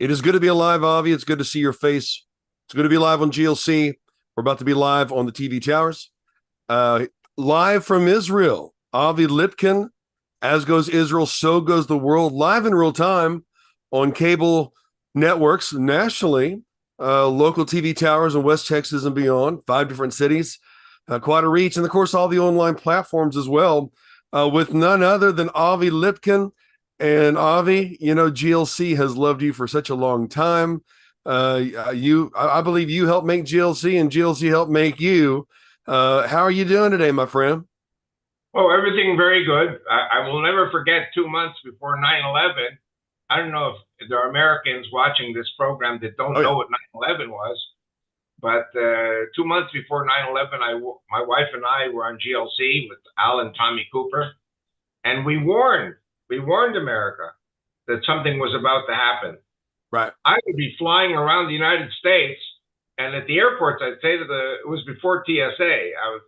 It is good to be alive, Avi. It's good to see your face. It's good to be live on GLC. We're about to be live on the TV towers. Uh, Live from Israel, Avi Lipkin. As goes Israel, so goes the world. Live in real time on cable networks nationally, local TV towers in West Texas and beyond, 5 different cities. Quite a reach. And of course, all the online platforms as well, with none other than Avi Lipkin. And Avi, you know, GLC has loved you for such a long time. I believe you helped make GLC, and GLC helped make you. How are you doing today, my friend? Oh, everything very good. I will never forget 2 months before 9/11. I don't know if there are Americans watching this program that don't Oh yeah, know what 9/11 was, but 2 months before 9/11, my wife and I were on GLC with Al and Tommy Cooper, and we warned America that something was about to happen. right. I would be flying around the United States, and at the airports, I'd say it was before TSA. I was,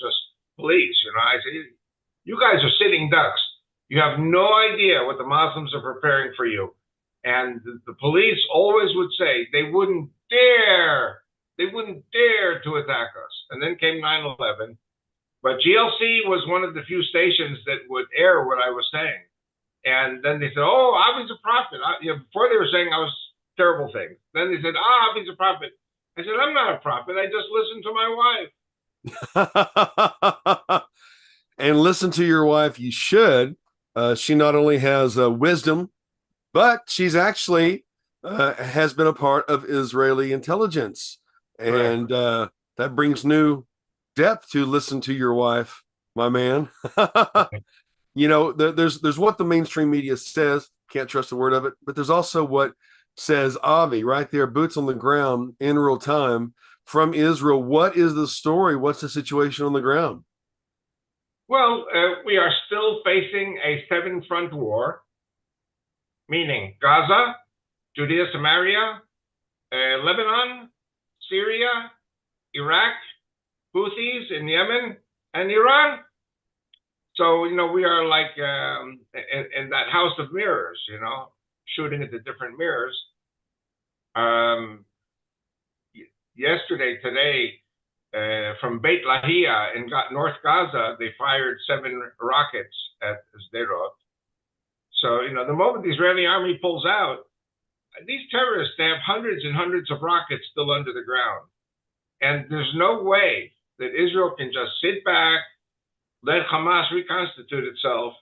just police. I say, you guys are sitting ducks. You have no idea what the Muslims are preparing for you. And the police always would say they wouldn't dare to attack us. And then came 9/11. But GLC was one of the few stations that would air what I was saying. And then they said, oh, Avi's a prophet. Before they were saying I was terrible things. Then they said, Avi's a prophet. I said, I'm not a prophet. I just listen to my And listen to your wife. You should. She not only has wisdom, but she's actually has been a part of Israeli intelligence, wife. and that brings new depth to listen to your wife, my man. Right. You know, there's what the mainstream media says. Can't trust a word of it. But there's also what says Avi right there, boots on the ground in real time from Israel. What is the story? What's the situation on the ground? Well, we are still facing a seven-front war, meaning Gaza, Judea, Samaria, Lebanon, Syria, Iraq, Houthis in Yemen, and Iran. So, we are like in that house of mirrors, shooting at the different mirrors. Um, today, from Beit Lahia in North Gaza, they fired 7 rockets at Sderot. So, the moment the Israeli army pulls out, these terrorists, they have hundreds and hundreds of rockets still under the ground. And there's no way that Israel can just sit back, let Hamas reconstitute itself,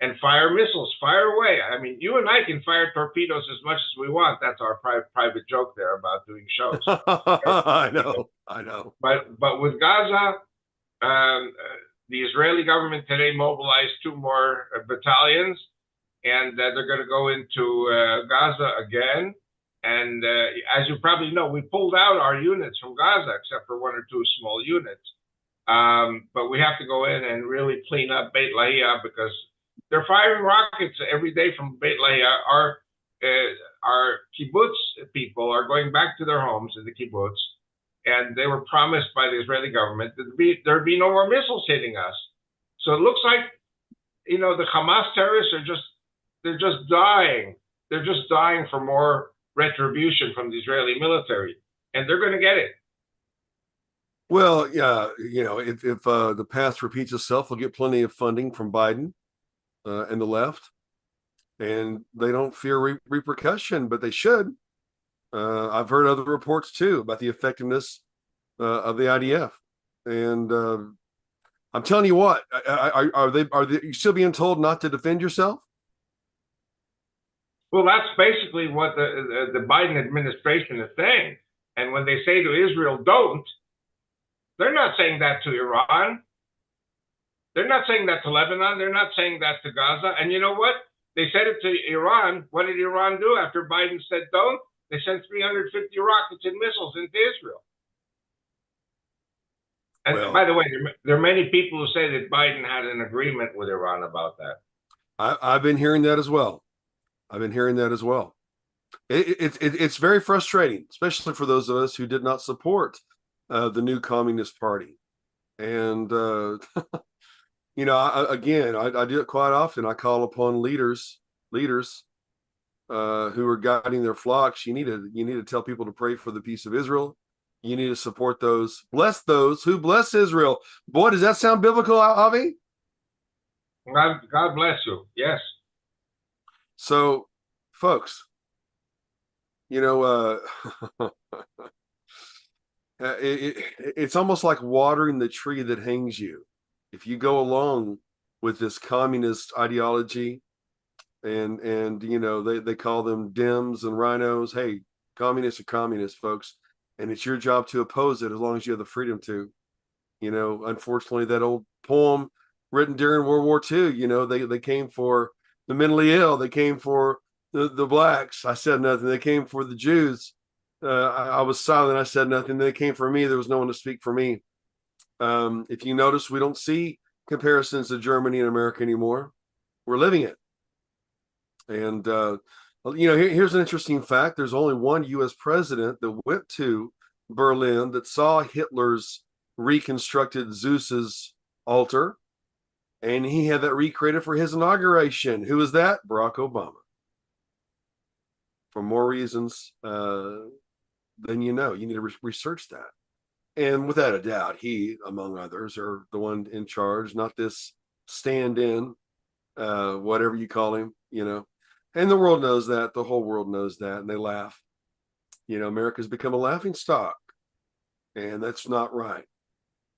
and fire missiles, fire away. I mean, you and I can fire torpedoes as much as we want. That's our private joke there about doing shows. I know. But with Gaza, the Israeli government today mobilized 2 more battalions, and they're going to go into Gaza again. And as you probably know, we pulled out our units from Gaza, except for 1 or 2 small units. But we have to go in and really clean up Beit Lahia because they're firing rockets every day from Beit Lahia. Our kibbutz people are going back to their homes in the kibbutz, and they were promised by the Israeli government that there'd be no more missiles hitting us. So it looks like, the Hamas terrorists they're just dying. They're just dying for more retribution from the Israeli military, and they're going to get it. Well, yeah, if the past repeats itself, we'll get plenty of funding from Biden and the left, and they don't fear repercussion, but they should. I've heard other reports too about the effectiveness of the IDF, and I'm telling you what, are they you still being told not to defend yourself? Well, that's basically what the Biden administration is saying. And when they say to Israel, don't, they're not saying that to Iran. They're not saying that to Lebanon. They're not saying that to Gaza. And you know what? They said it to Iran. What did Iran do after Biden said don't? They sent 350 rockets and missiles into Israel. And Well, by the way, there are many people who say that Biden had an agreement with Iran about that. I've been hearing that as well. It's very frustrating, especially for those of us who did not support the new Communist Party. And I do it quite often. I call upon leaders who are guiding their flocks. You need to tell people to pray for the peace of Israel. You need to support bless those who bless Israel. Boy, does that sound biblical, Avi? God bless you. Yes. So, folks, it's almost like watering the tree that hangs you. If you go along with this communist ideology, and they call them Dems and rhinos. Hey, communists are communists, folks, and it's your job to oppose it as long as you have the freedom to. Unfortunately, that old poem written during World War II, they came for the mentally ill, they came for the blacks. I said nothing. They came for the Jews. I was silent. I said nothing. They came for me. There was no one to speak for me. If you notice, we don't see comparisons to Germany and America anymore. We're living it. And, here's an interesting fact. There's only one U.S. president that went to Berlin that saw Hitler's reconstructed Zeus's altar, and he had that recreated for his inauguration. Who was that? Barack Obama. For more reasons than you need to research that. And without a doubt, he, among others, are the one in charge, not this stand-in, whatever you call him, And the world knows that. The whole world knows that, and they laugh. America's become a laughing stock, and that's not right.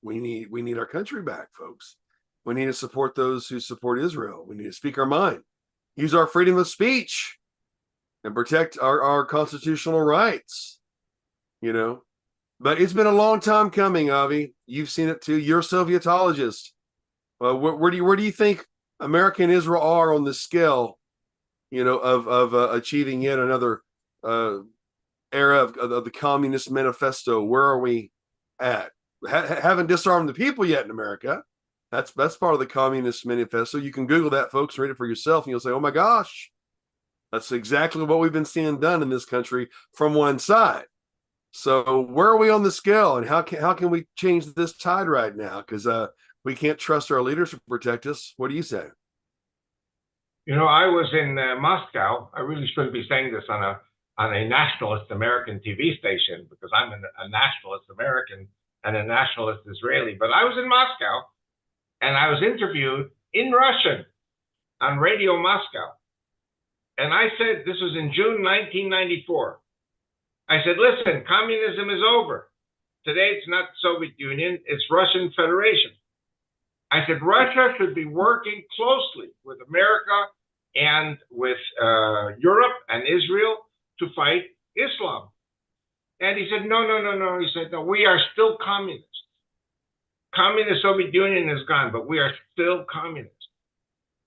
We need our country back, folks. We need to support those who support Israel. We need to speak our mind, use our freedom of speech, and protect our constitutional rights. But it's been a long time coming, Avi. You've seen it too. You're a Sovietologist. Where do you think America and Israel are on the scale, of achieving yet another era of the Communist Manifesto? Where are we at? Haven't disarmed the people yet in America. That's part of the Communist Manifesto. You can Google that, folks, read it for yourself, and you'll say, oh my gosh, that's exactly what we've been seeing done in this country from one side. So where are we on the scale, and how can we change this tide right now? Because we can't trust our leaders to protect us. What do you say? I was in Moscow. I really shouldn't be saying this on a nationalist American TV station, because I'm a nationalist American and a nationalist Israeli. But I was in Moscow, and I was interviewed in Russian on Radio Moscow. And I said, this was in June 1994. I said, listen, communism is over. Today, it's not Soviet Union, it's Russian Federation. I said, Russia should be working closely with America and with Europe and Israel to fight Islam. And he said, no. He said, no, we are still communists. Communist Soviet Union is gone, but we are still communists.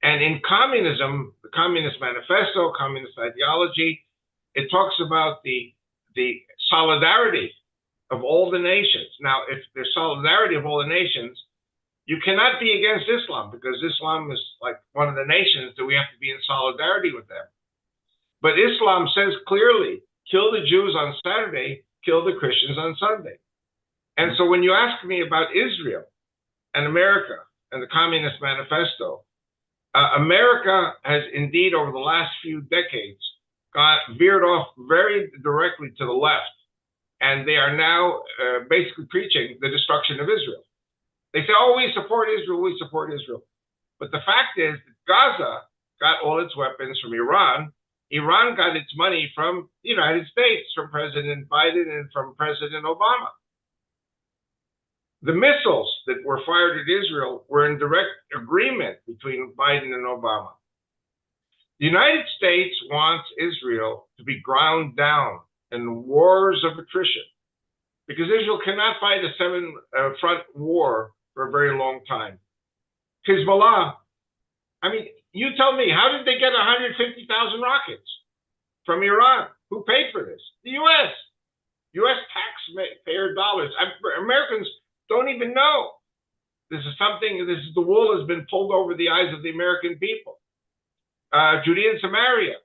And in communism, the Communist Manifesto, communist ideology, it talks about the solidarity of all the nations. Now, if there's solidarity of all the nations, you cannot be against Islam, because Islam is like one of the nations that we have to be in solidarity with them. But Islam says clearly, kill the Jews on Saturday, kill the Christians on Sunday. And so when you ask me about Israel and America and the Communist Manifesto, America has indeed, over the last few decades, veered off very directly to the left. And they are now basically preaching the destruction of Israel. They say, oh, we support Israel, we support Israel. But the fact is that Gaza got all its weapons from Iran. Iran got its money from the United States, from President Biden and from President Obama. The missiles that were fired at Israel were in direct agreement between Biden and Obama. The United States wants Israel to be ground down in wars of attrition, because Israel cannot fight a seven-front war for a very long time. Hezbollah, I mean, you tell me, how did they get 150,000 rockets from Iran? Who paid for this? The U.S. U.S. taxpayer dollars. Americans don't even know. This is the wool has been pulled over the eyes of the American people. Judea and Samaria,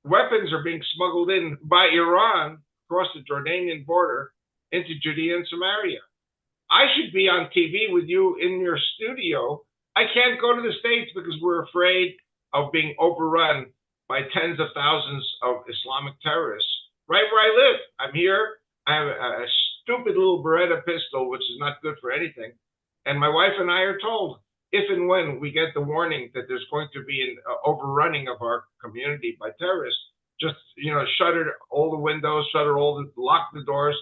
weapons are being smuggled in by Iran across the Jordanian border into Judea and Samaria. I should be on TV with you in your studio. I can't go to the States because we're afraid of being overrun by tens of thousands of Islamic terrorists right where I live. I'm here. I have a stupid little Beretta pistol, which is not good for anything. And my wife and I are told if and when we get the warning that there's going to be an overrunning of our community by terrorists, just shutter all the windows, lock the doors,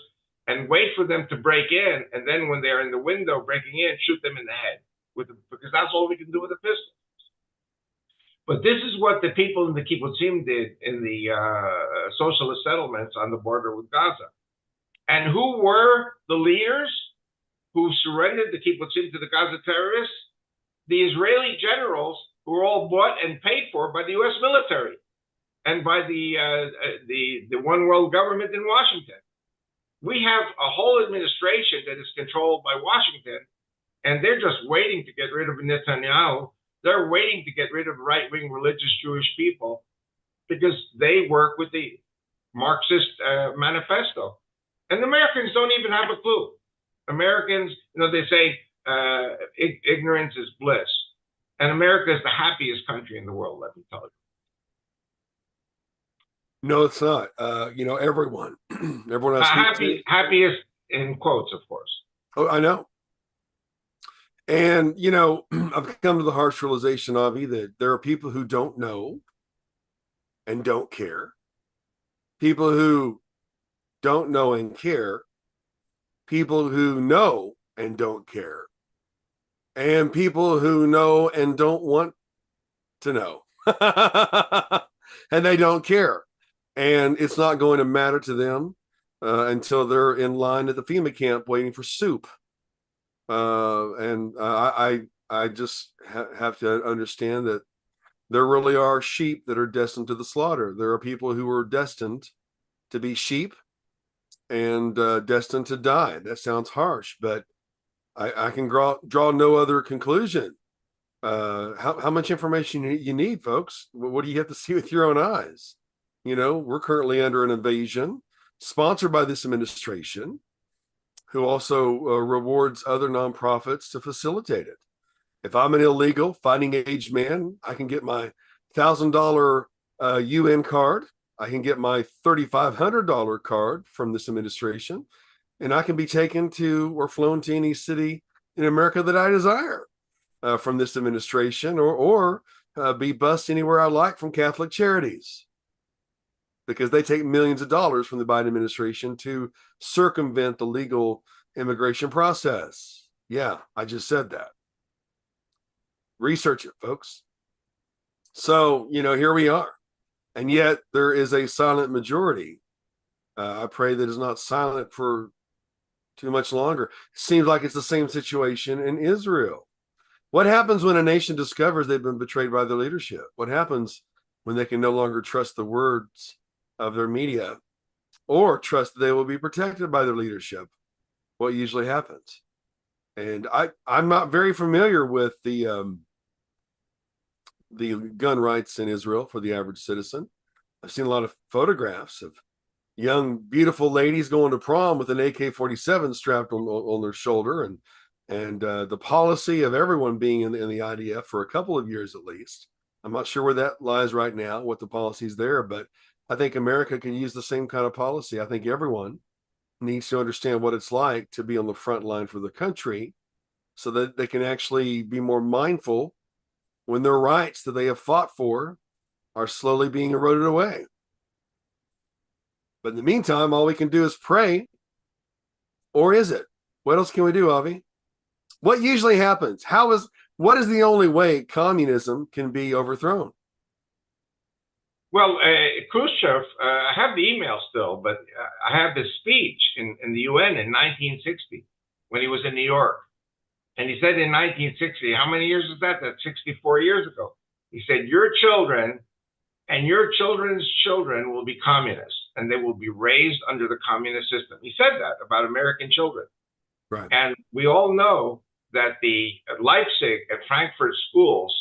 and wait for them to break in. And then when they're in the window breaking in, shoot them in the head because that's all we can do with a pistol. But this is what the people in the kibbutzim did in the socialist settlements on the border with Gaza. And who were the leaders who surrendered the kibbutzim to the Gaza terrorists? The Israeli generals who were all bought and paid for by the U.S. military and by the one world government in Washington. We have a whole administration that is controlled by Washington, and they're just waiting to get rid of Netanyahu. They're waiting to get rid of right-wing religious Jewish people because they work with the Marxist manifesto. And Americans don't even have a clue. Americans, they say ignorance is bliss. And America is the happiest country in the world, let me tell you. No, it's not. Everyone happiest in quotes, of course. Oh, I know. And, I've come to the harsh realization, Avi, that there are people who don't know and don't care. People who don't know and care. People who know and don't care. And people who know and don't want to know. And they don't care. And it's not going to matter to them until they're in line at the FEMA camp waiting for soup. I just have to understand that there really are sheep that are destined to the slaughter. There are people who are destined to be sheep and destined to die. That sounds harsh, but I can draw no other conclusion. How much information you need, folks? What do you have to see with your own eyes? We're currently under an invasion sponsored by this administration, who also rewards other nonprofits to facilitate it. If I'm an illegal fighting age man, I can get my $1,000 UN card. I can get my $3,500 card from this administration, and I can be taken to or flown to any city in America that I desire from this administration, or be bused anywhere I like from Catholic Charities, because they take millions of dollars from the Biden administration to circumvent the legal immigration process. Yeah, I just said that. Research it, folks. So, here we are. And yet there is a silent majority. I pray that it's not silent for too much longer. It seems like it's the same situation in Israel. What happens when a nation discovers they've been betrayed by their leadership? What happens when they can no longer trust the words of their media or trust that they will be protected by their leadership? What usually happens? And I'm not very familiar with the gun rights in Israel for the average citizen. I've seen a lot of photographs of young, beautiful ladies going to prom with an AK-47 strapped on their shoulder, and the policy of everyone being in the IDF for a couple of years at least. I'm not sure where that lies right now, what the policy is there, but I think America can use the same kind of policy. I think everyone needs to understand what it's like to be on the front line for the country so that they can actually be more mindful when their rights that they have fought for are slowly being eroded away. But in the meantime, all we can do is pray. Or is it? What else can we do, Avi? What usually happens? What is the only way communism can be overthrown? Well, Khrushchev, I have the email still, but I have his speech in the UN in 1960 when he was in New York. And he said in 1960, how many years is that? That's 64 years ago. He said, your children and your children's children will be communists, and they will be raised under the communist system. He said that about American children. Right. And we all know that the Leipzig and Frankfurt schools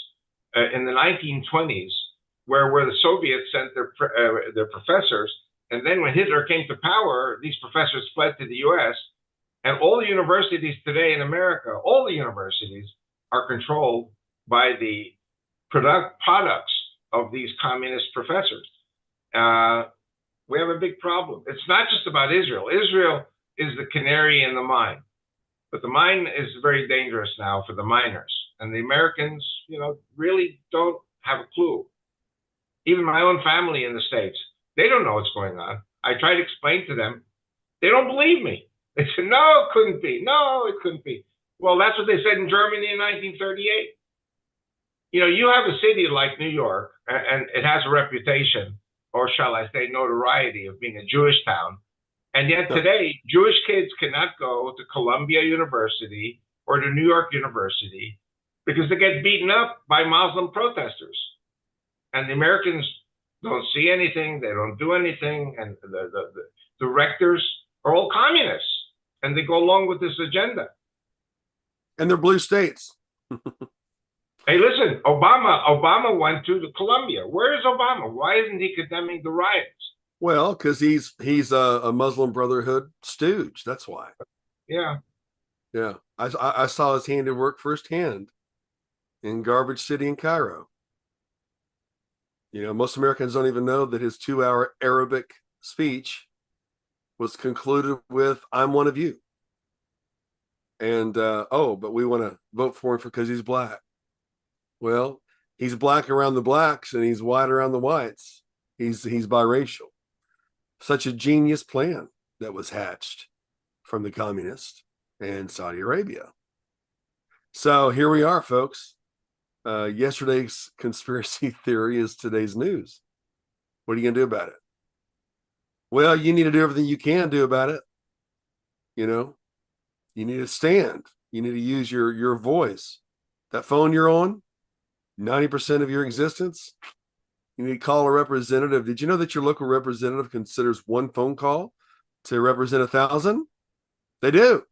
in the 1920s, where the Soviets sent their professors, and then when Hitler came to power, these professors fled to the U.S., and all the universities today in America, all the universities are controlled by the products of these communist professors. We have a big problem. It's not just about Israel. Israel is the canary in the mine, but the mine is very dangerous now for the miners. And the Americans, really don't have a clue. Even my own family in the States, they don't know what's going on. I try to explain to them. They don't believe me. They said, no, it couldn't be. No, it couldn't be. Well, that's what they said in Germany in 1938. You have a city like New York, and it has a reputation, or shall I say notoriety, of being a Jewish town. And yet today, Jewish kids cannot go to Columbia University or to New York University because they get beaten up by Muslim protesters. And the Americans don't see anything. They don't do anything. And the rectors are all communists, and they go along with this agenda. And they're blue states. Hey, listen, Obama went to Columbia. Where is Obama? Why isn't he condemning the riots? Well, because he's a Muslim Brotherhood stooge. That's why. Yeah. Yeah. I saw his handiwork firsthand in Garbage City in Cairo. Most Americans don't even know that his 2-hour Arabic speech was concluded with, "I'm one of you." And, but we want to vote for him because he's black. Well, he's black around the blacks and he's white around the whites. He's biracial. Such a genius plan that was hatched from the communists and Saudi Arabia. So here we are, folks. Yesterday's conspiracy theory is today's news. What are you going to do about it? Well, you need to do everything you can do about it. You need to stand. You need to use your voice. That phone you're on, 90% of your existence, you need to call a representative. Did you know that your local representative considers one phone call to represent 1,000? They do.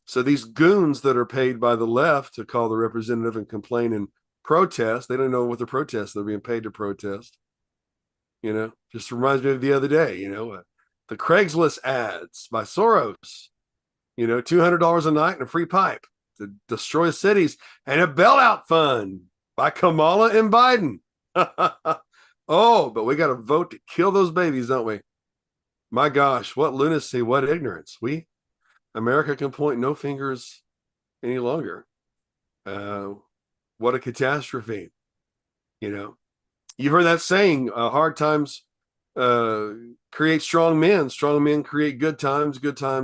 So these goons that are paid by the left to call the representative and complain and protest, they don't know what they're protesting. They're being paid to protest. Just reminds me of the other day, the Craigslist ads by Soros, $200 a night and a free pipe to destroy cities, and a bailout fund by Kamala and Biden. Oh, but we got to vote to kill those babies, don't we? My gosh, what lunacy, what ignorance. America can point no fingers any longer. What a catastrophe. You've heard that saying, hard times create strong men create good times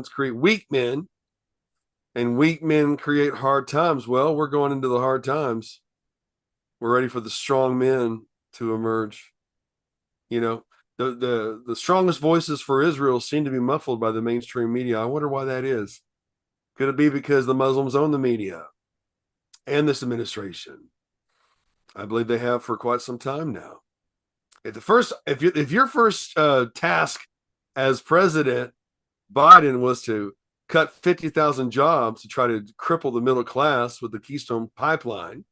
create weak men, and weak men create hard times. Well, we're going into the hard times. We're ready for the strong men to emerge. The strongest voices for Israel seem to be muffled by the mainstream media. I wonder why that is. Could it be because the Muslims own the media and this administration? I believe they have for quite some time now. If your first task as president Biden was to cut 50,000 jobs to try to cripple the middle class with the Keystone Pipeline,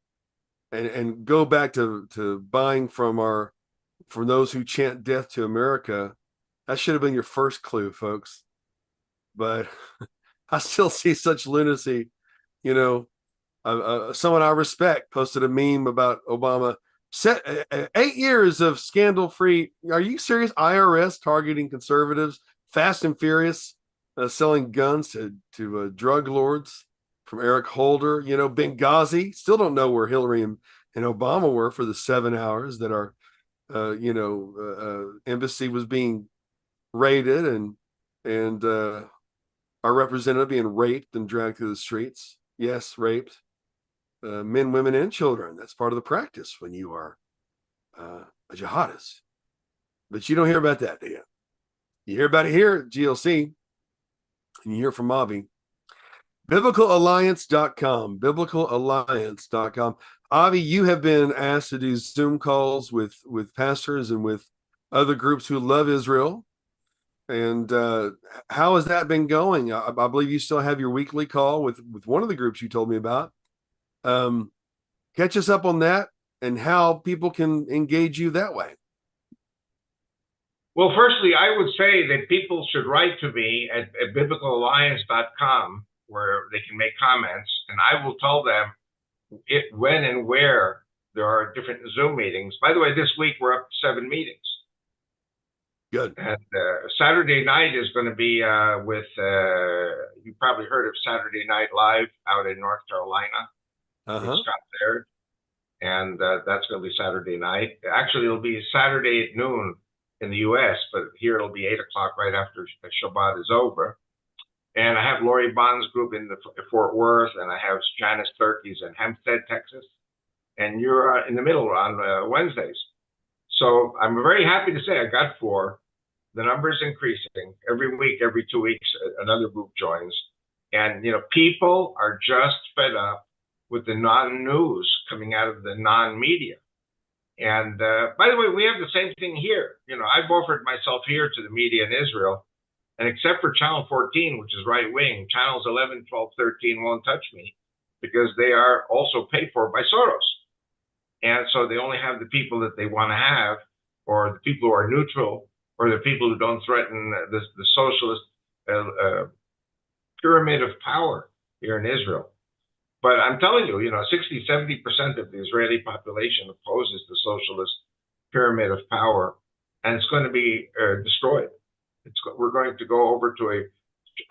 and go back to buying from those who chant death to America, that should have been your first clue, folks. But I still see such lunacy. Someone I respect posted a meme about Obama. 8 years of scandal-free. Are you serious? IRS targeting conservatives, Fast and Furious, selling guns to drug lords. From Eric Holder, Benghazi. Still don't know where Hillary and Obama were for the 7 hours that our, embassy was being raided and our representative being raped and dragged through the streets. Yes, raped. Men, women, and children. That's part of the practice when you are a jihadist. But you don't hear about that, do you? You hear about it here at GLC, and you hear from Avi. BiblicalAlliance.com. BiblicalAlliance.com. Avi, you have been asked to do Zoom calls with pastors and with other groups who love Israel. And how has that been going? I believe you still have your weekly call with one of the groups you told me about. Catch us up on that and how people can engage you that way. Well, firstly, I would say that people should write to me at BiblicalAlliance.com, where they can make comments, and I will tell them when and where there are different Zoom meetings. By the way, this week we're up to 7 meetings. Good. And Saturday night is going to be with, you probably heard of Saturday Night Live out in North Carolina with Scott Baird. And that's going to be Saturday night. Actually, it'll be Saturday at noon in the U.S., but here it'll be 8 o'clock right after Shabbat is over. And I have Lori Bond's group in Fort Worth, and I have Janice Turkey's in Hempstead, Texas. And you're in the middle on Wednesdays. So I'm very happy to say I got 4. The number is increasing every week, every 2 weeks, another group joins. And, you know, people are just fed up with the non-news coming out of the non-media. And by the way, we have the same thing here. You know, I've offered myself here to the media in Israel, and except for Channel 14, which is right wing, channels 11, 12, 13 won't touch me because they are also paid for by Soros. And so they only have the people that they want to have, or the people who are neutral, or the people who don't threaten the socialist pyramid of power here in Israel. But I'm telling you, you know, 60, 70% of the Israeli population opposes the socialist pyramid of power, and it's going to be destroyed. We're going to go over to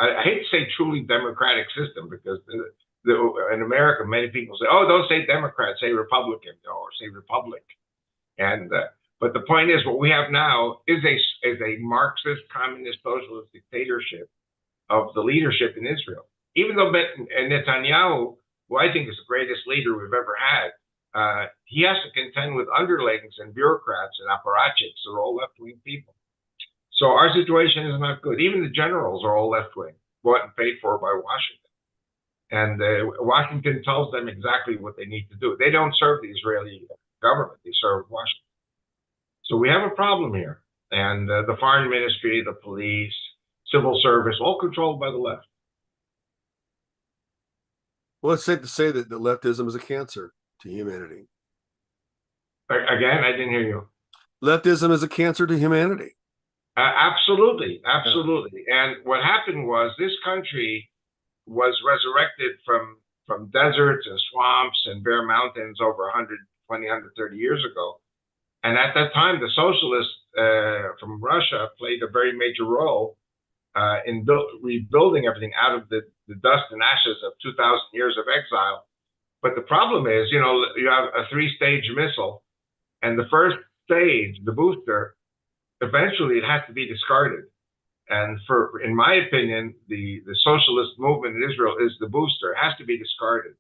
I hate to say truly democratic system, because in America, many people say, oh, don't say Democrat, say Republican, or say Republic. And but the point is, what we have now is a Marxist, communist, socialist dictatorship of the leadership in Israel. Even though Netanyahu, who I think is the greatest leader we've ever had, he has to contend with underlings and bureaucrats and apparatchiks who are all left-wing people. So our situation is not good. Even the generals are all left-wing, bought and paid for by Washington. And Washington tells them exactly what they need to do. They don't serve the Israeli government. They serve Washington. So we have a problem here. And the foreign ministry, the police, civil service, all controlled by the left. Well, it's safe to say that leftism is a cancer to humanity. Again, I didn't hear you. Leftism is a cancer to humanity. Absolutely, absolutely. Yeah. And what happened was this country was resurrected from deserts and swamps and bare mountains over 120, 130 years ago. And at that time, the socialists from Russia played a very major role in rebuilding everything out of the dust and ashes of 2,000 years of exile. But the problem is, you know, you have a 3-stage missile, and the first stage, the booster, eventually it has to be discarded. And in my opinion, the socialist movement in Israel is the booster. It has to be discarded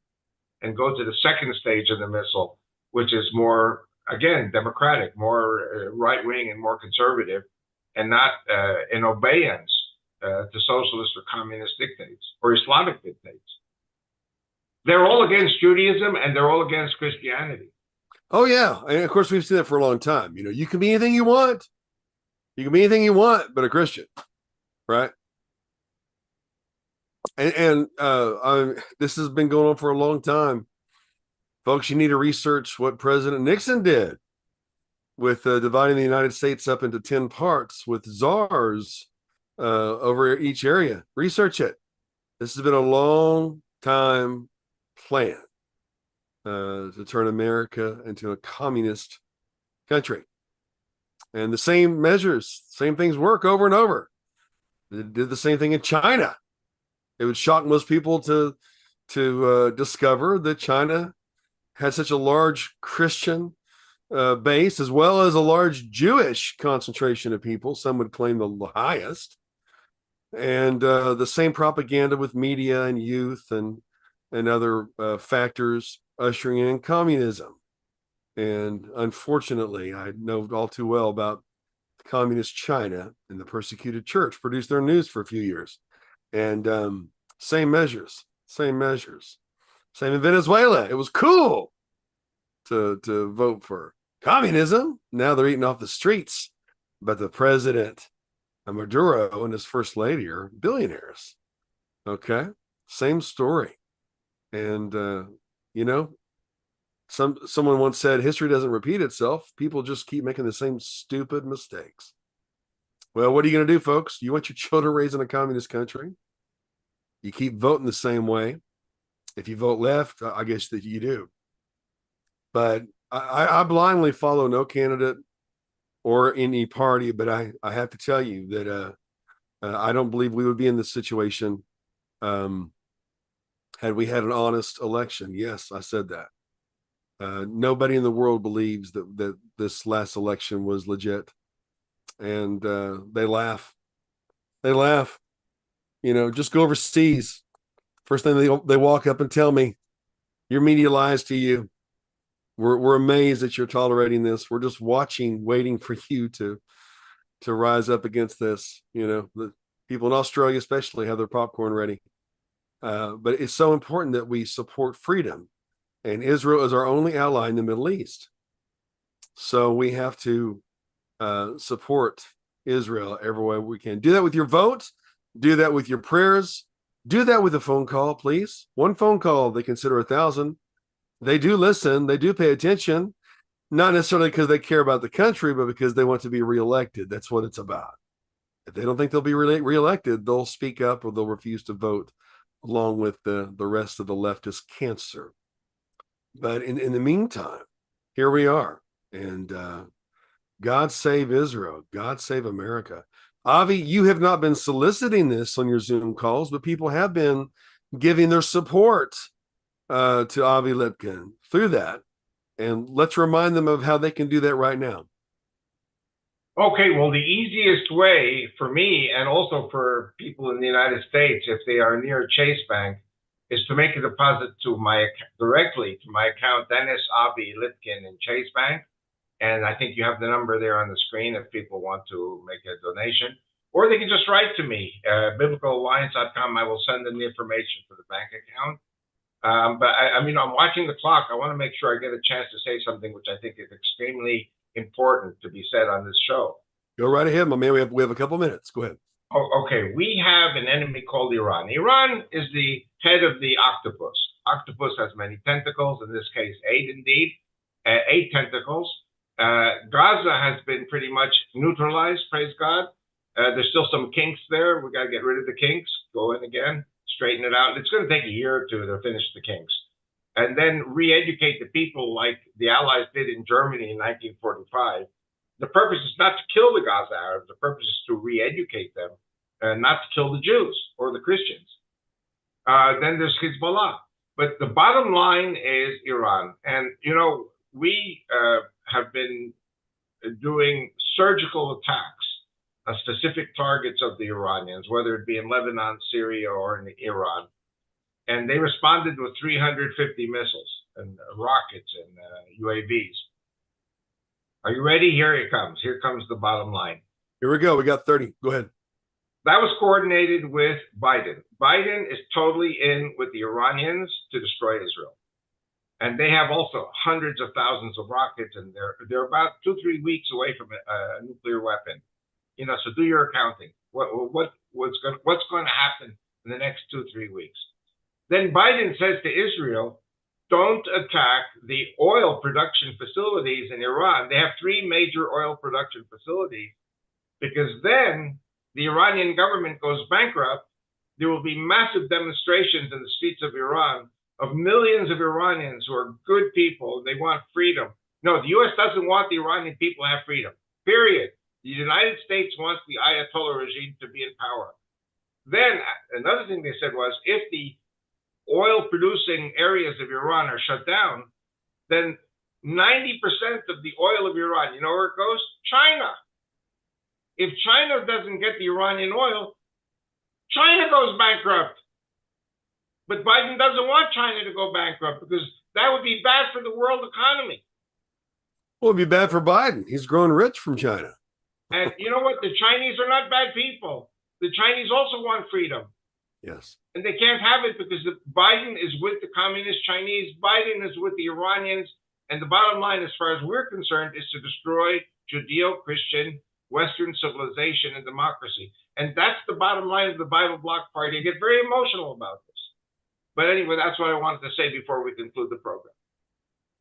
and go to the second stage of the missile, which is more, again, democratic, more right-wing and more conservative, and not in obeyance to socialist or communist dictates or Islamic dictates. They're all against Judaism and they're all against Christianity. Oh, yeah. And of course, we've seen that for a long time. You know, you can be anything you want. You can be anything you want, but a Christian, right? And this has been going on for a long time. Folks, you need to research what President Nixon did with dividing the United States up into 10 parts with czars over each area. Research it. This has been a long time plan to turn America into a communist country. And the same measures, same things work over and over. They did the same thing in China. It would shock most people to discover that China had such a large Christian base, as well as a large Jewish concentration of people. Some would claim the highest. And the same propaganda with media and youth and other factors ushering in communism. And unfortunately, I know all too well about communist China, and the persecuted church produced their news for a few years. And same measures. Same in Venezuela. It was cool to vote for communism. Now they're eating off the streets. But the president, Maduro, and his first lady are billionaires. Okay? Same story. And, you know, someone once said, history doesn't repeat itself. People just keep making the same stupid mistakes. Well, what are you going to do, folks? You want your children raised in a communist country? You keep voting the same way. If you vote left, I guess that you do. But I blindly follow no candidate or any party, but I have to tell you that I don't believe we would be in this situation um, had we had an honest election. Yes, I said that. Nobody in the world believes that this last election was legit, and they laugh. They laugh. You know, just go overseas. First thing they walk up and tell me, your media lies to you. We're amazed that you're tolerating this. We're just watching, waiting for you to rise up against this. You know, the people in Australia especially have their popcorn ready. But it's so important that we support freedom, and Israel is our only ally in the Middle East. So we have to support Israel every way we can. Do that with your vote. Do that with your prayers. Do that with a phone call, please. One phone call, they consider 1,000. They do listen. They do pay attention, not necessarily because they care about the country, but because they want to be reelected. That's what it's about. If they don't think they'll be reelected, they'll speak up or they'll refuse to vote along with the rest of the leftist cancer. But in the meantime, here we are. And God save Israel. God save America. Avi, you have not been soliciting this on your Zoom calls, but people have been giving their support to Avi Lipkin through that. And let's remind them of how they can do that right now. Okay, well, the easiest way for me and also for people in the United States, if they are near Chase Bank, is to make a deposit directly to my account, Dennis Avi Lipkin in Chase Bank. And I think you have the number there on the screen if people want to make a donation. Or they can just write to me, biblicalalliance.com. I will send them the information for the bank account. But I mean, I'm watching the clock. I want to make sure I get a chance to say something which I think is extremely important to be said on this show. Go right ahead, my man. We have a couple minutes. Go ahead. Oh, okay. We have an enemy called Iran. Iran is the head of the octopus. Octopus has many tentacles. In this case, 8 indeed, 8 tentacles. Gaza has been pretty much neutralized, praise God. There's still some kinks there. We got to get rid of the kinks, go in again, straighten it out. It's going to take a year or two to finish the kinks. And then re-educate the people like the Allies did in Germany in 1945. The purpose is not to kill the Gaza Arabs. The purpose is to re-educate them and not to kill the Jews or the Christians. Then there's Hezbollah. But the bottom line is Iran. And, you know, we have been doing surgical attacks on specific targets of the Iranians, whether it be in Lebanon, Syria, or in Iran. And they responded with 350 missiles and rockets and UAVs. Are you ready? Here it comes. Here comes the bottom line. Here we go. We got 30. Go ahead. That was coordinated with Biden. Biden is totally in with the Iranians to destroy Israel. And they have also hundreds of thousands of rockets, and they're about 2-3 weeks away from a nuclear weapon. You know, so do your accounting. What's going to happen in the next 2-3 weeks? Then Biden says to Israel, don't attack the oil production facilities in Iran. They have 3 major oil production facilities, because then the Iranian government goes bankrupt. There will be massive demonstrations in the streets of Iran of millions of Iranians who are good people. They want freedom. No, the U.S. doesn't want the Iranian people to have freedom, period. The United States wants the Ayatollah regime to be in power. Then another thing they said was, if the oil-producing areas of Iran are shut down, then 90% of the oil of Iran, you know where it goes? China. If China doesn't get the Iranian oil, China goes bankrupt. But Biden doesn't want China to go bankrupt, because that would be bad for the world economy. Well, it'd be bad for Biden. He's growing rich from China. And you know what? The Chinese are not bad people. The Chinese also want freedom. Yes. And they can't have it because Biden is with the communist Chinese. Biden is with the Iranians. And the bottom line, as far as we're concerned, is to destroy Judeo-Christian Western civilization and democracy. And that's the bottom line of the Bible Block Party. I get very emotional about this. But anyway, that's what I wanted to say before we conclude the program.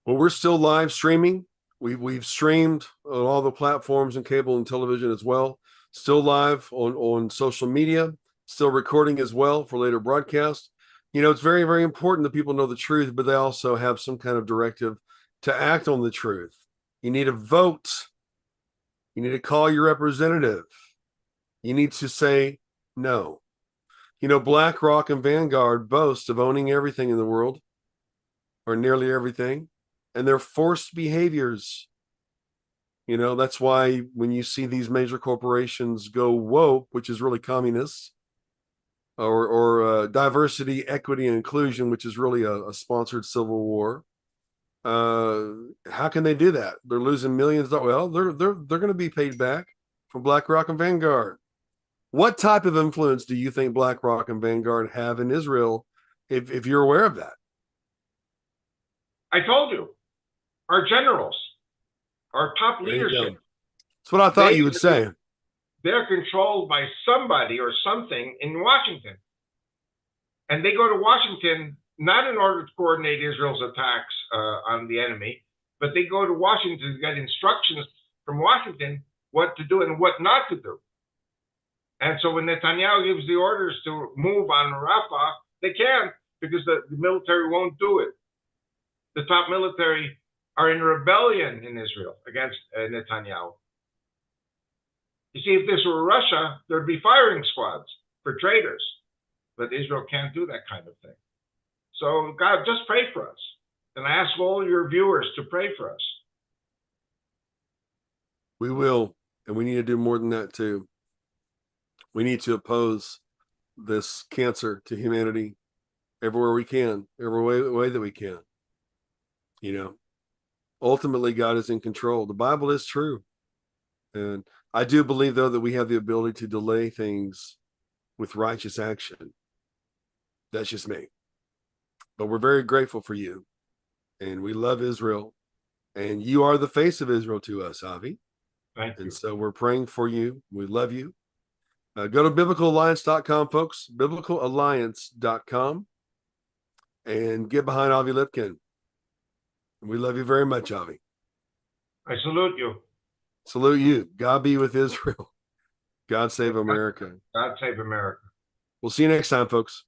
Well, we're still live streaming. We've streamed on all the platforms and cable and television as well. Still live on social media. Still recording as well for later broadcast. You know, it's very, very important that people know the truth, but they also have some kind of directive to act on the truth. You need to vote. You need to call your representative. You need to say no. You know, BlackRock and Vanguard boast of owning everything in the world, or nearly everything, and they're forced behaviors. You know, that's why when you see these major corporations go woke, which is really communist, or diversity, equity, and inclusion, which is really a sponsored civil war. How can they do that? They're losing millions. Well, they're going to be paid back from BlackRock and Vanguard. What type of influence do you think BlackRock and Vanguard have in Israel, if you're aware of that? I told you, our generals, our top leadership. That's what I thought you would say. They're controlled by somebody or something in Washington. And they go to Washington not in order to coordinate Israel's attacks on the enemy, but they go to Washington to get instructions from Washington what to do and what not to do. And so when Netanyahu gives the orders to move on Rafah, they can't, because the military won't do it. The top military are in rebellion in Israel against Netanyahu. You see, if this were Russia, there'd be firing squads for traitors. But Israel can't do that kind of thing. So God, just pray for us. And I ask all your viewers to pray for us. We will. And we need to do more than that too. We need to oppose this cancer to humanity everywhere we can, every way that we can. You know, ultimately, God is in control. The Bible is true. And I do believe, though, that we have the ability to delay things with righteous action. That's just me. But we're very grateful for you. And we love Israel. And you are the face of Israel to us, Avi. Thank you. And so we're praying for you. We love you. Go to biblicalalliance.com, folks. Biblicalalliance.com. And get behind Avi Lipkin. We love you very much, Avi. I salute you. Salute you. God be with Israel. God save America. God save America. We'll see you next time, folks.